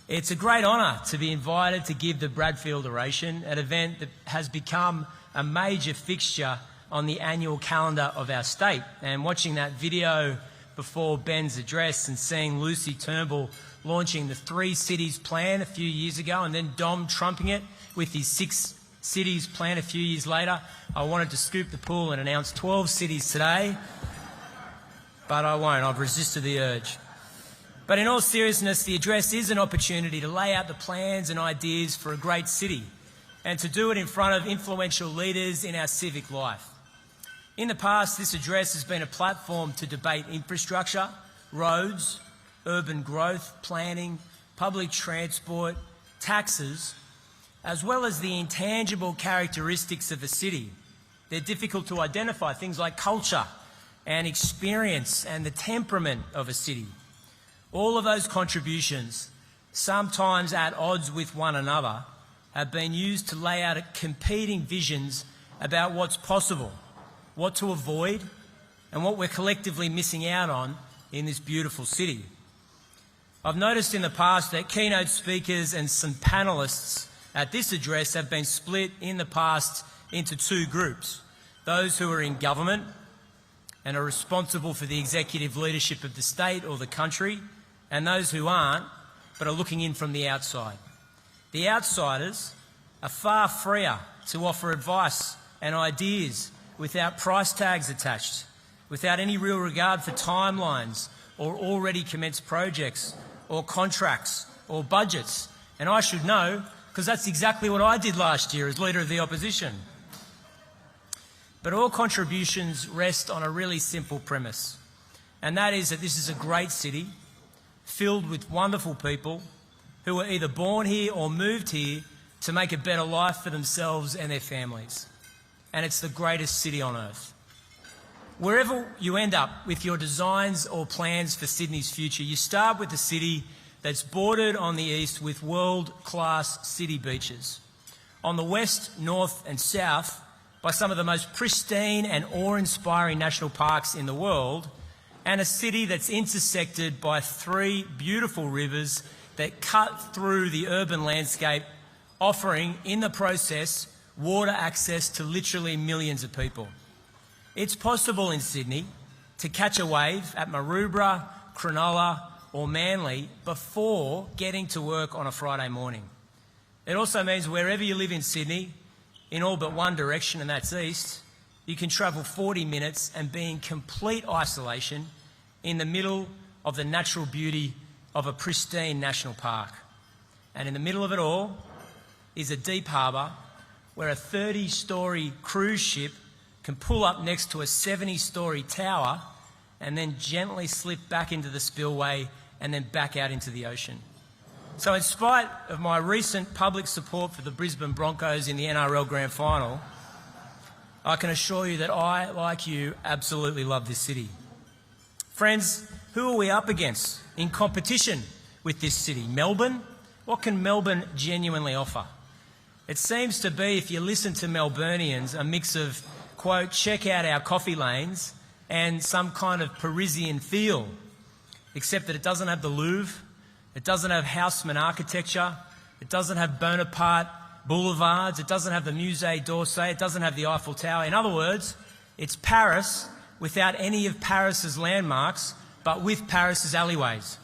It's a great honour to be invited to give the Bradfield Oration, an event that has become a major fixture on the annual calendar of our state. And watching that video before Ben's address and seeing Lucy Turnbull launching the 3 cities plan a few years ago and then Dom trumping it with his 6 cities plan a few years later, I wanted to scoop the pool and announce 12 cities today, but I won't. I've resisted the urge. But in all seriousness, the address is an opportunity to lay out the plans and ideas for a great city and to do it in front of influential leaders in our civic life. In the past, this address has been a platform to debate infrastructure, roads, urban growth, planning, public transport, taxes, as well as the intangible characteristics of a city. They're difficult to identify, things like culture and experience and the temperament of a city. All of those contributions, sometimes at odds with one another, have been used to lay out competing visions about what's possible, what to avoid, and what we're collectively missing out on in this beautiful city. I've noticed in the past that keynote speakers and some panellists at this address have been split in the past into 2 groups: those who are in government and are responsible for the executive leadership of the state or the country, and those who aren't, but are looking in from the outside. The outsiders are far freer to offer advice and ideas without price tags attached, without any real regard for timelines or already commenced projects or contracts or budgets. And I should know, because that's exactly what I did last year as Leader of the Opposition. But all contributions rest on a really simple premise, and that is that this is a great city filled with wonderful people who were either born here or moved here to make a better life for themselves and their families. And it's the greatest city on earth. Wherever you end up with your designs or plans for Sydney's future, you start with a city that's bordered on the east with world-class city beaches. On the west, north and south, by some of the most pristine and awe-inspiring national parks in the world, and a city that's intersected by 3 beautiful rivers that cut through the urban landscape, offering, in the process, water access to literally millions of people. It's possible in Sydney to catch a wave at Maroubra, Cronulla or Manly before getting to work on a Friday morning. It also means wherever you live in Sydney, in all but one direction, and that's east, you can travel 40 minutes and be in complete isolation in the middle of the natural beauty of a pristine national park. And in the middle of it all is a deep harbour where a 30-storey cruise ship can pull up next to a 70-storey tower and then gently slip back into the spillway and then back out into the ocean. So in spite of my recent public support for the Brisbane Broncos in the NRL Grand Final, I can assure you that I, like you, absolutely love this city. Friends, who are we up against in competition with this city? Melbourne? What can Melbourne genuinely offer? It seems to be, if you listen to Melburnians, a mix of, quote, check out our coffee lanes and some kind of Parisian feel, except that it doesn't have the Louvre, it doesn't have Haussmann architecture, it doesn't have Bonaparte boulevards, it doesn't have the Musée d'Orsay, it doesn't have the Eiffel Tower. In other words, it's Paris without any of Paris's landmarks, but with Paris's alleyways.